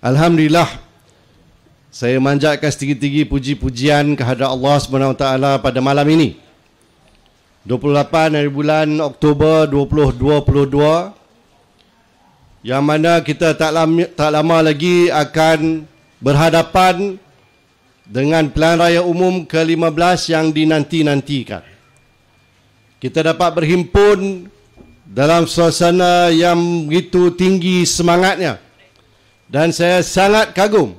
Alhamdulillah, saya manjatkan setinggi-tinggi puji-pujian kehadrat Allah SWT pada malam ini, 28 hari bulan Oktober 2022, yang mana kita tak lama lagi akan berhadapan dengan Pilihan Raya Umum ke-15 yang dinanti-nantikan. Kita dapat berhimpun dalam suasana yang begitu tinggi semangatnya, dan saya sangat kagum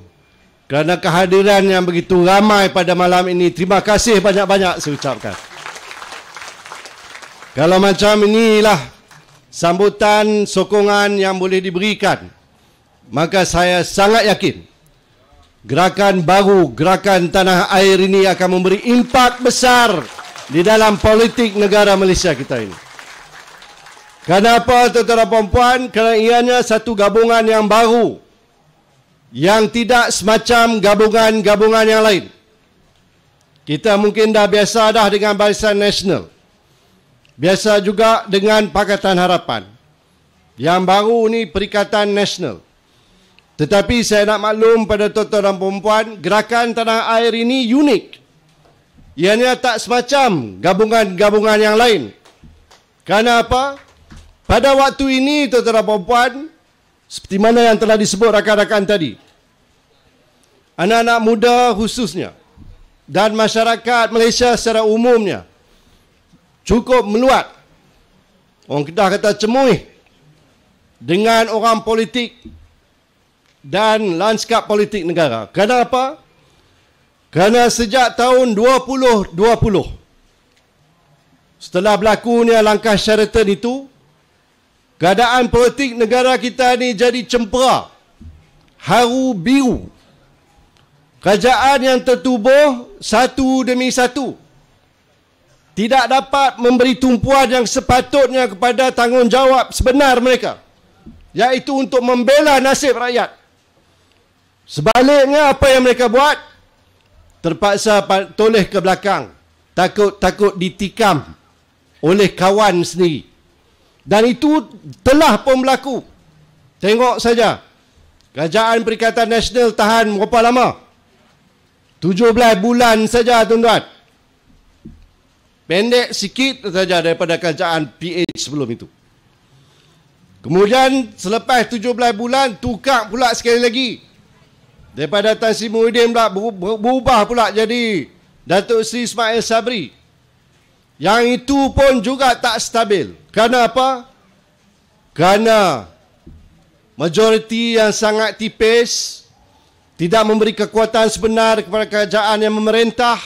kerana kehadiran yang begitu ramai pada malam ini. Terima kasih banyak-banyak saya ucapkan. Kalau macam inilah sambutan sokongan yang boleh diberikan, maka saya sangat yakin gerakan baru, gerakan tanah air ini akan memberi impak besar di dalam politik negara Malaysia kita ini. Kenapa, tuan-tuan dan puan-puan? Kerana ianya satu gabungan yang baru, yang tidak semacam gabungan-gabungan yang lain. Kita mungkin dah biasa dah dengan Barisan Nasional, biasa juga dengan Pakatan Harapan. Yang baru ni Perikatan Nasional. Tetapi saya nak maklum pada tuan-tuan dan puan-puan, gerakan tanah air ini unik. Ianya tak semacam gabungan-gabungan yang lain. Kerana apa? Pada waktu ini, tuan-tuan dan puan-puan, seperti mana yang telah disebut rakan-rakan tadi, anak-anak muda khususnya dan masyarakat Malaysia secara umumnya cukup meluat, orang Kedah kata cemuih, dengan orang politik dan lanskap politik negara. Kenapa? Kerana sejak tahun 2020, setelah berlakunya langkah Sheraton itu, keadaan politik negara kita ni jadi cempera, haru biru. Kerajaan yang tertubuh satu demi satu tidak dapat memberi tumpuan yang sepatutnya kepada tanggungjawab sebenar mereka, iaitu untuk membela nasib rakyat. Sebaliknya, apa yang mereka buat? Terpaksa toleh ke belakang, takut ditikam oleh kawan sendiri. Dan itu telah pun berlaku. Tengok saja, Kerajaan Perikatan Nasional tahan berapa lama? 17 bulan saja, tuan-tuan. Pendek sikit saja daripada kerajaan PH sebelum itu. Kemudian selepas 17 bulan, tukar pula sekali lagi. Daripada Tan Sri Muhyiddin pula berubah pula jadi Datuk Seri Ismail Sabri. Yang itu pun juga tak stabil. Kerana apa? Kerana majoriti yang sangat tipis, tidak memberi kekuatan sebenar kepada kerajaan yang memerintah,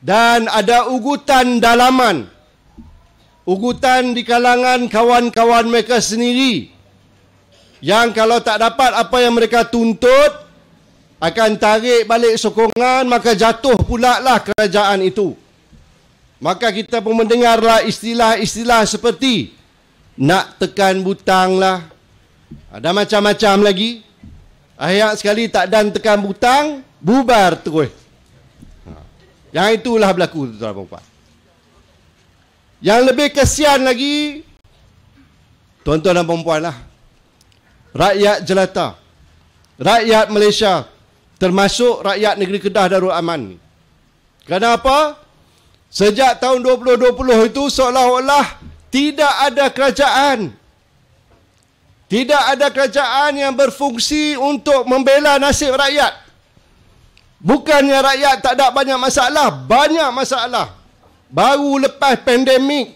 dan ada ugutan dalaman, ugutan di kalangan kawan-kawan mereka sendiri, yang kalau tak dapat apa yang mereka tuntut, akan tarik balik sokongan, maka jatuh pula lah kerajaan itu. Maka kita pun mendengarlah istilah-istilah seperti nak tekan butang lah, ada macam-macam lagi. Akhir sekali tak dan tekan butang, bubar terus. Yang itulah berlaku, tuan-tuan dan puan. Yang lebih kesian lagi, tuan-tuan dan puan lah, rakyat jelata, rakyat Malaysia, termasuk rakyat negeri Kedah Darul Aman. Kenapa? Sejak tahun 2020 itu seolah-olah tidak ada kerajaan. Tidak ada kerajaan yang berfungsi untuk membela nasib rakyat. Bukannya rakyat tak ada banyak masalah, banyak masalah. Baru lepas pandemik,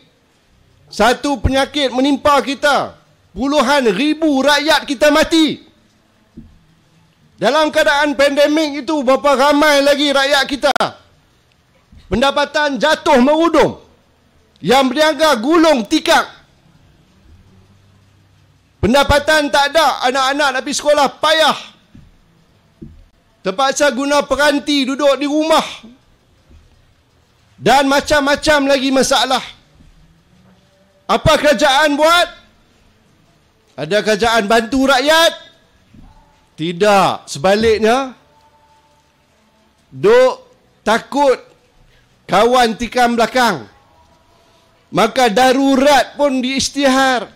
satu penyakit menimpa kita, puluhan ribu rakyat kita mati. Dalam keadaan pandemik itu, berapa ramai lagi rakyat kita pendapatan jatuh merudum, yang berniaga gulung tikar, pendapatan tak ada, anak-anak nak pergi sekolah payah, terpaksa guna peranti duduk di rumah, dan macam-macam lagi masalah. Apa kerajaan buat? Ada kerajaan bantu rakyat? Tidak. Sebaliknya, duk takut kawan tikam belakang, maka darurat pun diisytihar.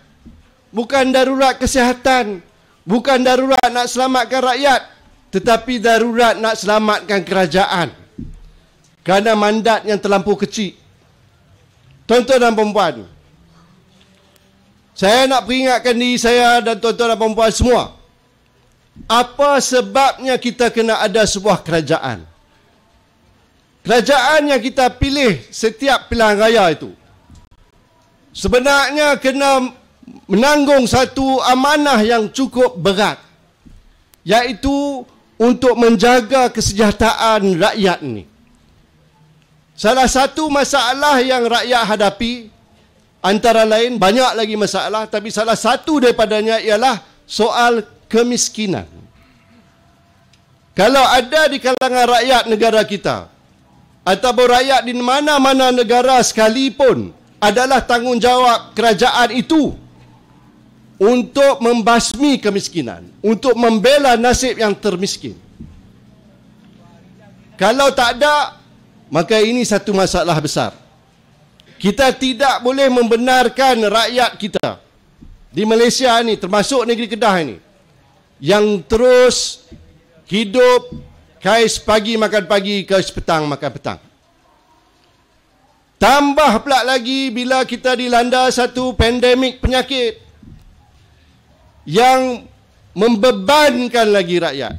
Bukan darurat kesihatan, Bukan darurat nak selamatkan rakyat, tetapi darurat nak selamatkan kerajaan. Kerana mandat yang terlampau kecil. Tuan-tuan dan puan-puan, saya nak peringatkan diri saya dan tuan-tuan dan puan-puan semua. Apa sebabnya kita kena ada sebuah kerajaan? Kerajaan yang kita pilih setiap pilihan raya itu sebenarnya kena menanggung satu amanah yang cukup berat, iaitu untuk menjaga kesejahteraan rakyat ini. Salah satu masalah yang rakyat hadapi, antara lain banyak lagi masalah, tapi salah satu daripadanya ialah soal kemiskinan. Kalau ada di kalangan rakyat negara kita, ataupun rakyat di mana-mana negara sekalipun, adalah tanggungjawab kerajaan itu untuk membasmi kemiskinan, untuk membela nasib yang termiskin. Kalau tak ada, maka ini satu masalah besar. Kita tidak boleh membenarkan rakyat kita di Malaysia ni, termasuk negeri Kedah ni, yang terus hidup kais pagi makan pagi, kais petang makan petang. Tambah pula lagi bila kita dilanda satu pandemik penyakit yang membebankan lagi rakyat.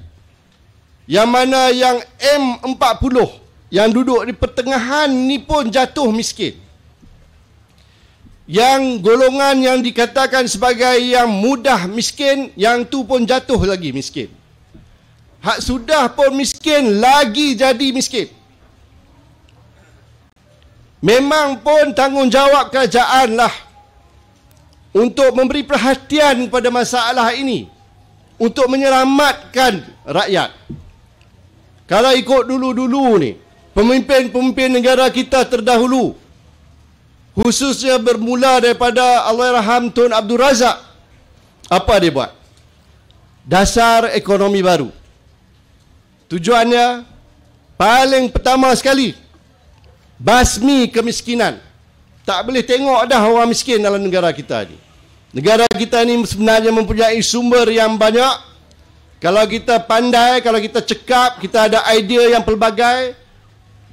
Yang mana yang M40 yang duduk di pertengahan ni pun jatuh miskin. Yang golongan yang dikatakan sebagai yang mudah miskin, yang tu pun jatuh lagi miskin. Hak sudah pun miskin, lagi jadi miskin. Memang pun tanggungjawab kerajaan lah untuk memberi perhatian kepada masalah ini, untuk menyelamatkan rakyat. Kalau ikut dulu-dulu ni, pemimpin-pemimpin negara kita terdahulu, khususnya bermula daripada Allahyarham Tun Abdul Razak, apa dia buat? Dasar ekonomi baru. Tujuannya paling pertama sekali, basmi kemiskinan. Tak boleh tengok dah orang miskin dalam negara kita ni. Negara kita ni sebenarnya mempunyai sumber yang banyak. Kalau kita pandai, kalau kita cekap, kita ada idea yang pelbagai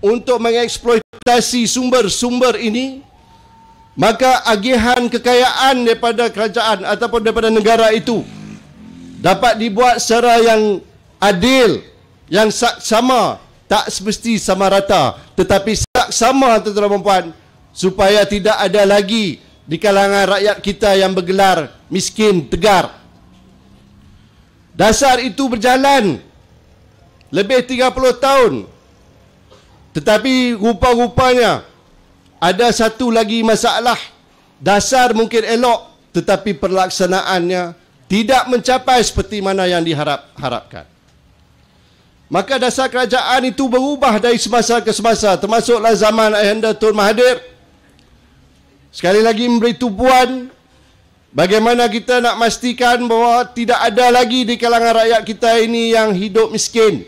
untuk mengeksploitasi sumber-sumber ini, maka agihan kekayaan daripada kerajaan ataupun daripada negara itu dapat dibuat secara yang adil, yang sama, tak semesti sama rata, tetapi sama, tuan-tuan dan puan, supaya tidak ada lagi di kalangan rakyat kita yang bergelar miskin tegar. Dasar itu berjalan lebih 30 tahun. Tetapi rupa-rupanya ada satu lagi masalah. Dasar mungkin elok, tetapi perlaksanaannya tidak mencapai seperti mana yang diharapkan. Maka dasar kerajaan itu berubah dari semasa ke semasa, termasuklah zaman Ayahanda Tun Mahathir. Sekali lagi memberi tumpuan bagaimana kita nak pastikan bahawa tidak ada lagi di kalangan rakyat kita ini yang hidup miskin.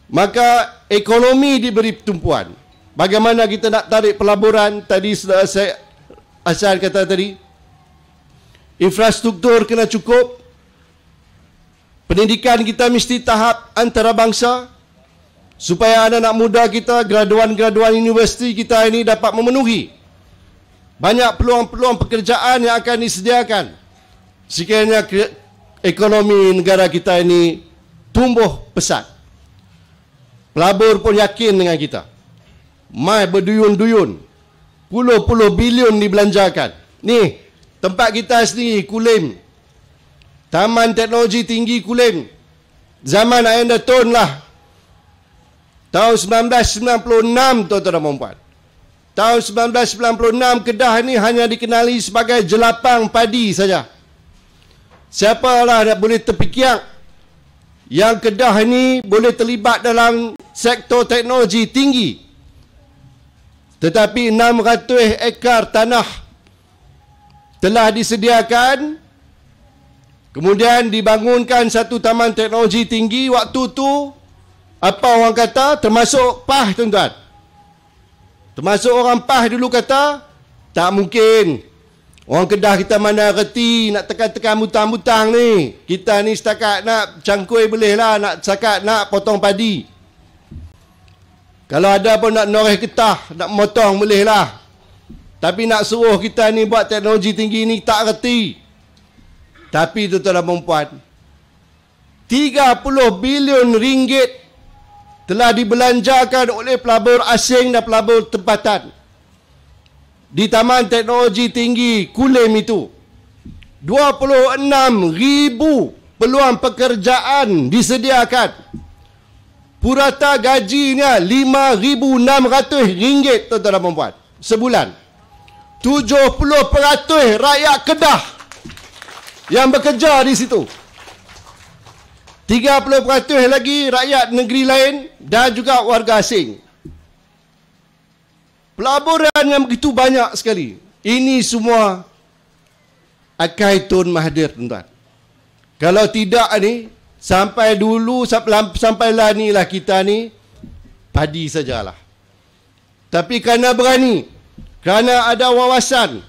Maka ekonomi diberi tumpuan. Bagaimana kita nak tarik pelaburan, tadi sudah saya Hasan kata tadi, infrastruktur kena cukup, pendidikan kita mesti tahap antarabangsa, supaya anak-anak muda kita, graduan-graduan universiti kita ini dapat memenuhi banyak peluang-peluang pekerjaan yang akan disediakan sekiranya ekonomi negara kita ini tumbuh pesat. Pelabur pun yakin dengan kita. Mai berduyun-duyun, puluh-puluh bilion dibelanjakan. Ni, tempat kita sendiri, Kulim, Taman Teknologi Tinggi Kulim, zaman Ayahanda Tun lah, tahun 1996, tuan-tuan dan puan-puan. Tahun 1996, Kedah ni hanya dikenali sebagai jelapang padi saja. Siapalah nak boleh terfikir yang Kedah ni boleh terlibat dalam sektor teknologi tinggi. Tetapi 600 ekar tanah telah disediakan, kemudian dibangunkan satu taman teknologi tinggi. Waktu tu, apa orang kata, termasuk PAH, tuan-tuan. Termasuk orang PAH dulu kata, tak mungkin Orang Kedah kita mana reti nak tekan-tekan butang-butang ni. Kita ni setakat nak cangkui boleh lah, nak setakat nak potong padi. Kalau ada pun nak noreh getah, nak motong boleh lah. Tapi nak suruh kita ni buat teknologi tinggi ni tak reti. Tapi tuan-tuan dan puan, 30 bilion ringgit telah dibelanjakan oleh pelabur asing dan pelabur tempatan di Taman Teknologi Tinggi Kulim itu. 26,000 peluang pekerjaan disediakan. Purata gajinya RM5,600 tuan-tuan dan puan sebulan. 70% rakyat Kedah yang bekerja di situ. 30% lagi rakyat negeri lain dan juga warga asing. Pelaburan yang begitu banyak sekali. Ini semua Akai Tun Mahathir, tuan-tuan. Kalau tidak ni, sampai dulu, sampailah ni lah kita ni, padi sajalah. Tapi kerana berani, kerana ada wawasan,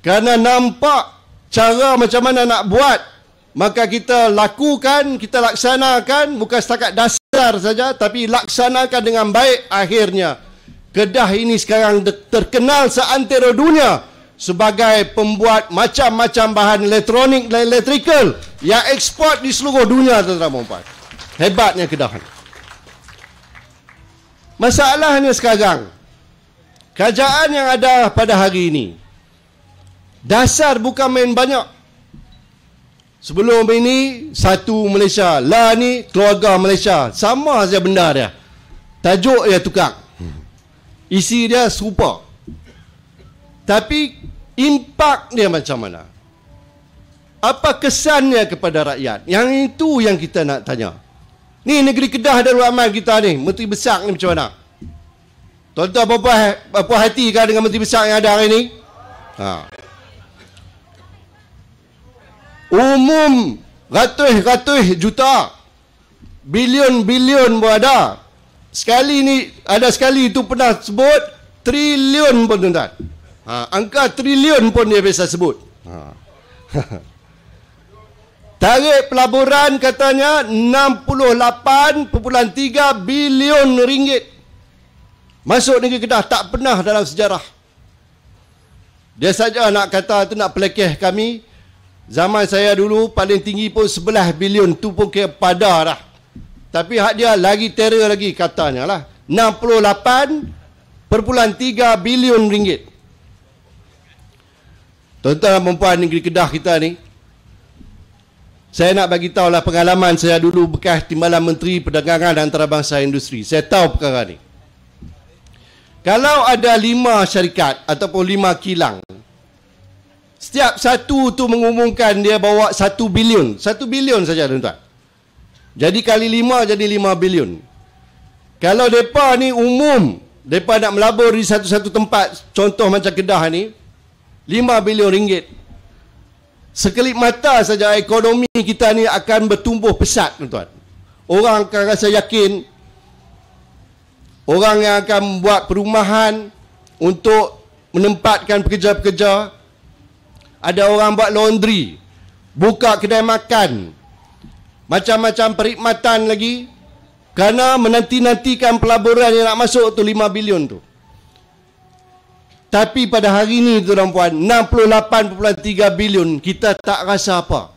kerana nampak cara macam mana nak buat, maka kita lakukan, kita laksanakan, bukan setakat dasar saja, tapi laksanakan dengan baik. Akhirnya Kedah ini sekarang terkenal seantero dunia sebagai pembuat macam-macam bahan elektronik dan elektrikal yang ekspor di seluruh dunia, tuan-tuan dan puan. Hebatnya Kedah. Masalahnya sekarang, kerajaan yang ada pada hari ini, dasar bukan main banyak. Sebelum ini, satu Malaysia. Lah ni, keluarga Malaysia. Sama saja benda dia. Tajuk dia tukar. Isi dia serupa. Tapi, impak dia macam mana? Apa kesannya kepada rakyat? Yang itu yang kita nak tanya. Ni negeri Kedah Darul Aman kita ni. Menteri Besar ni macam mana? Tuan-tuan apa hati kan dengan Menteri Besar yang ada hari ni? Umum ratus-ratus juta, bilion-bilion pun ada. Sekali ni, ada sekali itu pernah sebut trilion pun, tuan-tuan. Angka trilion pun dia biasa sebut. Tarikh pelaburan katanya 68.3 bilion ringgit. Masuk negeri Kedah tak pernah dalam sejarah. Dia saja nak kata tu, nak pelekeh kami. Zaman saya dulu paling tinggi pun 11 bilion. Tu pun kira pada dah. Tapi hak dia lagi terror lagi katanya lah. 68.3 bilion ringgit. Tuan-tuan dan puan negeri Kedah kita ni, saya nak bagi tahu lah pengalaman saya dulu bekas Timbalan Menteri Perdagangan dan Antarabangsa Industri. Saya tahu perkara ni. Kalau ada 5 syarikat ataupun 5 kilang, setiap satu tu mengumumkan dia bawa 1 bilion. 1 bilion saja, tuan-tuan. Jadi kali 5 jadi 5 bilion. Kalau mereka ni umum, mereka nak melabur di satu-satu tempat, contoh macam Kedah ni, 5 bilion ringgit. Sekelip mata saja ekonomi kita ni akan bertumbuh pesat, tuan-tuan. Orang akan rasa yakin. Orang yang akan buat perumahan untuk menempatkan pekerja-pekerja. Ada orang buat laundry, buka kedai makan, macam-macam perkhidmatan lagi, kerana menanti-nantikan pelaburan yang nak masuk tu 5 bilion tu. Tapi pada hari ini, tuan-tuan puan, 68.3 bilion, kita tak rasa apa.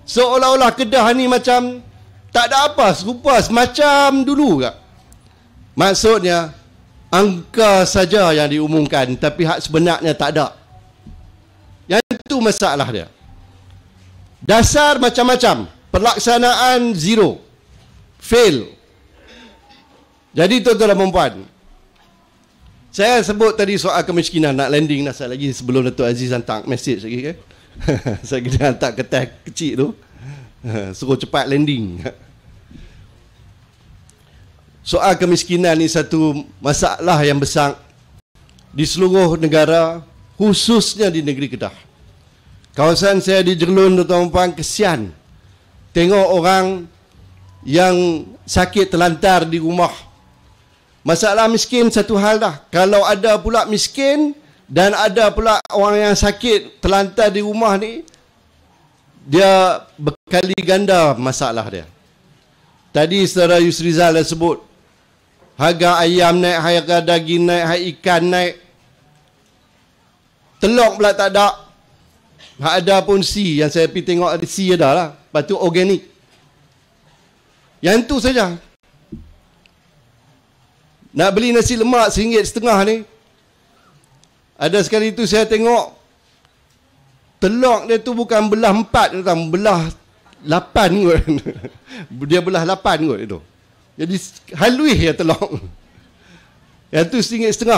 Seolah-olah Kedah ni macam tak ada apa, serupa semacam dulu ke. Maksudnya, angka saja yang diumumkan, tapi hak sebenarnya tak ada. Yang itu masalah dia. Dasar macam-macam, pelaksanaan zero, fail. Jadi tuan-tuan dan puan, saya sebut tadi soal kemiskinan, nak landing dah lagi sebelum Datuk Aziz hantar message lagi kan. Saya kena hantar kertas kecil tu, suruh cepat landing. Soal kemiskinan ni satu masalah yang besar di seluruh negara, khususnya di negeri Kedah. Kawasan saya di Jerlun, tuan-tuan puan, kesian tengok orang yang sakit terlantar di rumah. Masalah miskin satu hal dah. Kalau ada pula miskin, Dan ada pula orang yang sakit terlantar di rumah ni, dia berkali ganda masalah dia. Tadi saudara Yusrizal dah sebut, harga ayam naik, harga daging naik, harga ikan naik. Telur pula tak ada. Ada pun C, yang saya pergi tengok C ada lah. Lepas tu organik. Yang tu saja. Nak beli nasi lemak RM1.50 ni, ada sekali tu saya tengok telur dia tu bukan belah 4, belah 8 kot. Dia belah 8 kot itu. Jadi halus ya telur. Yang tu RM1.50.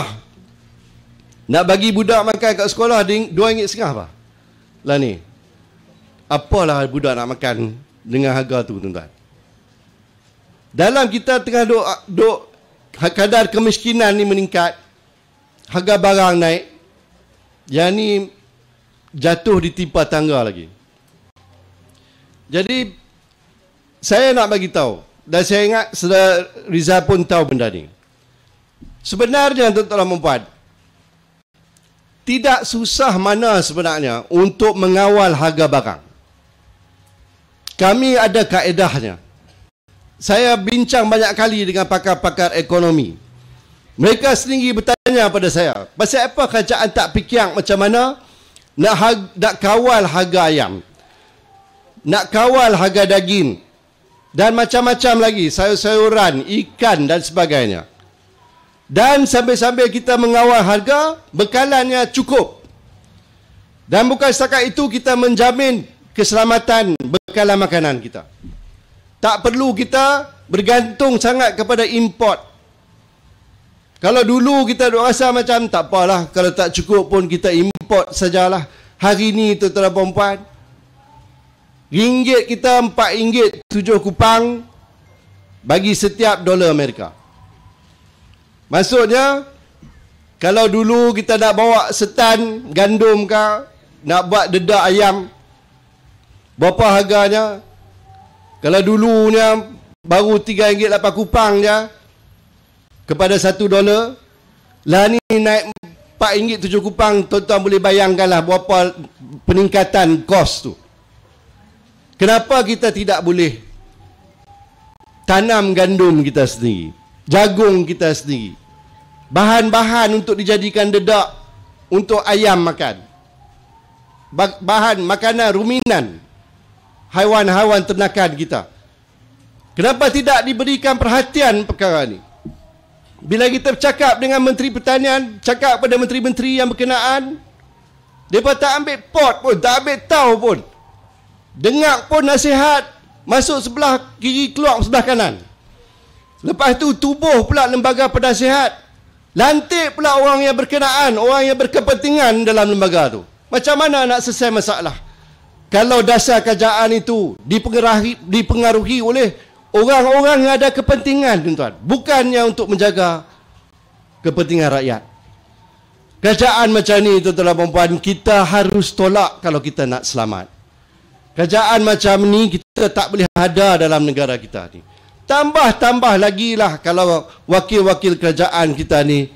Nak bagi budak makan kat sekolah RM2.50 apa? Lah ni. Apalah budak nak makan dengan harga tu, tuan-tuan. Dalam kita tengah duk kadar kemiskinan ni meningkat, harga barang naik, yang ni jatuh di timpa tangga lagi. Jadi saya nak bagi tahu, dan saya ingat saudara Rizal pun tahu benda ni. Sebenarnya tuan-tuan dan puan, tidak susah mana sebenarnya untuk mengawal harga barang. Kami ada kaedahnya. Saya bincang banyak kali dengan pakar-pakar ekonomi. Mereka sendiri bertanya pada saya, pasal apa kerajaan tak fikir macam mana nak kawal harga ayam, nak kawal harga daging, dan macam-macam lagi, sayur-sayuran, ikan dan sebagainya. Dan sambil-sambil kita mengawal harga, bekalannya cukup. Dan bukan setakat itu, kita menjamin keselamatan bekalan makanan kita. Tak perlu kita bergantung sangat kepada import. Kalau dulu kita duk rasa macam tak apalah, kalau tak cukup pun kita import sajalah. Hari ni tuan-tuan dan puan-puan, ringgit kita RM4.7 bagi setiap dolar Amerika. Maksudnya, kalau dulu kita nak bawa setan gandum ke, nak buat dedak ayam, berapa harganya? Kalau dulunya baru RM3.8 je kepada $1, lah ni naik RM4.7, tuan-tuan boleh bayangkanlah berapa peningkatan kos tu. Kenapa kita tidak boleh tanam gandum kita sendiri, jagung kita sendiri, bahan-bahan untuk dijadikan dedak untuk ayam makan, bahan makanan ruminan haiwan-haiwan ternakan kita. Kenapa tidak diberikan perhatian perkara ni? Bila kita bercakap dengan Menteri Pertanian, cakap pada menteri-menteri yang berkenaan, mereka tak ambil pot pun, tak ambil tahu pun. Dengar pun nasihat, masuk sebelah kiri, keluar sebelah kanan. Lepas tu tubuh pula lembaga penasihat, lantik pula orang yang berkenaan, orang yang berkepentingan dalam lembaga tu. Macam mana nak selesai masalah kalau dasar kerajaan itu dipengaruhi oleh orang-orang yang ada kepentingan, tuan-tuan, bukannya untuk menjaga kepentingan rakyat? Kerajaan macam ni, tuan-tuan dan puan, kita harus tolak kalau kita nak selamat. Kerajaan macam ni kita tak boleh ada dalam negara kita ni. Tambah lagi lah kalau wakil-wakil kerajaan kita ni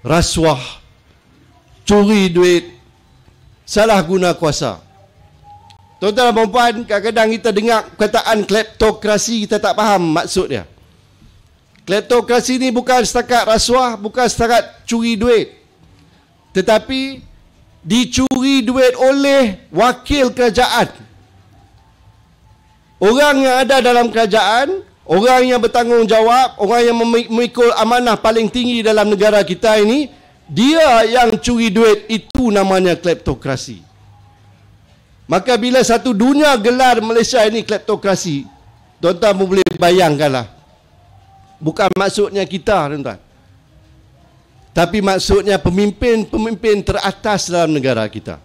rasuah, curi duit, salah guna kuasa. Tuan-tuan dan puan, kadang-kadang kita dengar perkataan kleptokrasi, kita tak faham maksud dia. Kleptokrasi ni bukan setakat rasuah, bukan setakat curi duit, tetapi dicuri duit oleh wakil kerajaan. Orang yang ada dalam kerajaan, orang yang bertanggungjawab, orang yang memikul amanah paling tinggi dalam negara kita ini, dia yang curi duit, itu namanya kleptokrasi. Maka bila satu dunia gelar Malaysia ini kleptokrasi, tuan-tuan pun boleh bayangkanlah. Bukan maksudnya kita, tuan-tuan, tapi maksudnya pemimpin-pemimpin teratas dalam negara kita.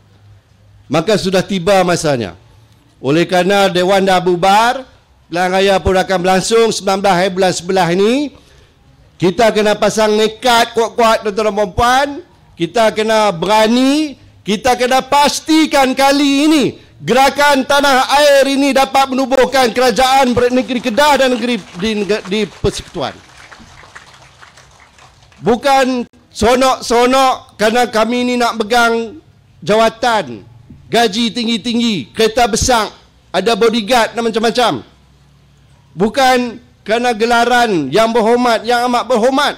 Maka sudah tiba masanya. Oleh kerana Dewan dah bubar, pilihan raya pun akan berlangsung 19 hari bulan 11 ini, kita kena pasang nekat kuat-kuat, tuan-tuan dan puan. Kita kena berani. Kita kena pastikan kali ini gerakan tanah air ini dapat menubuhkan kerajaan negeri Kedah dan negeri di Persekutuan. Bukan Sonok-sonok kerana kami ni nak pegang jawatan, gaji tinggi-tinggi, kereta besar, ada bodyguard dan macam-macam. Bukan kerana gelaran yang berhormat, yang amat berhormat.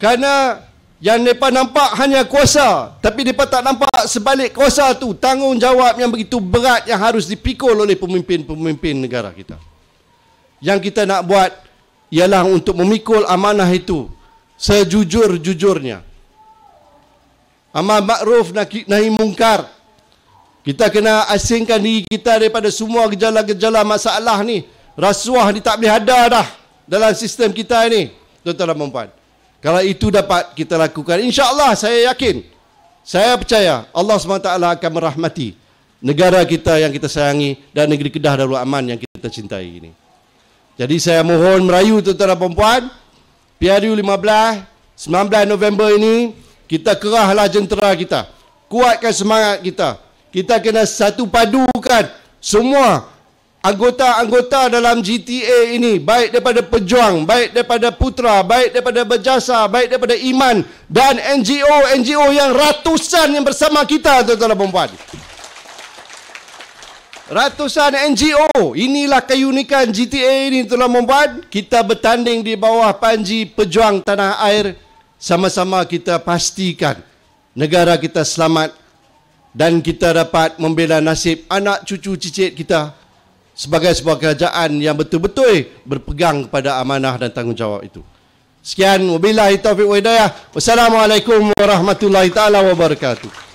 Kerana yang mereka nampak hanya kuasa, tapi mereka tak nampak sebalik kuasa tu tanggungjawab yang begitu berat yang harus dipikul oleh pemimpin-pemimpin negara kita. Yang kita nak buat ialah untuk memikul amanah itu sejujur-jujurnya. Amar makruf nahi mungkar. Kita kena asingkan diri kita daripada semua gejala-gejala masalah ni. Rasuah ni tak boleh ada dah dalam sistem kita ni, tuan-tuan dan puan-puan. Kalau itu dapat kita lakukan, insya-Allah saya yakin, saya percaya Allah SWT akan merahmati negara kita yang kita sayangi dan negeri Kedah Darul Aman yang kita cintai ini. Jadi saya mohon merayu tuan-tuan dan puan-puan, PRU 19 November ini kita kerahlah jentera kita, kuatkan semangat kita. Kita kena satu padukan semua anggota-anggota dalam GTA ini, baik daripada pejuang, baik daripada putra, baik daripada berjasa, baik daripada iman dan NGO yang ratusan yang bersama kita, tuan-tuan dan puan-puan. Ratusan NGO. Inilah keunikan GTA ini, tuan-tuan dan puan-puan. Kita bertanding di bawah panji pejuang tanah air. Sama-sama kita pastikan negara kita selamat dan kita dapat membela nasib anak cucu cicit kita sebagai sebuah kerajaan yang betul-betul berpegang kepada amanah dan tanggungjawab itu. Sekian, wabillahi taufiq wa hidayah. Wassalamualaikum warahmatullahi taala wabarakatuh.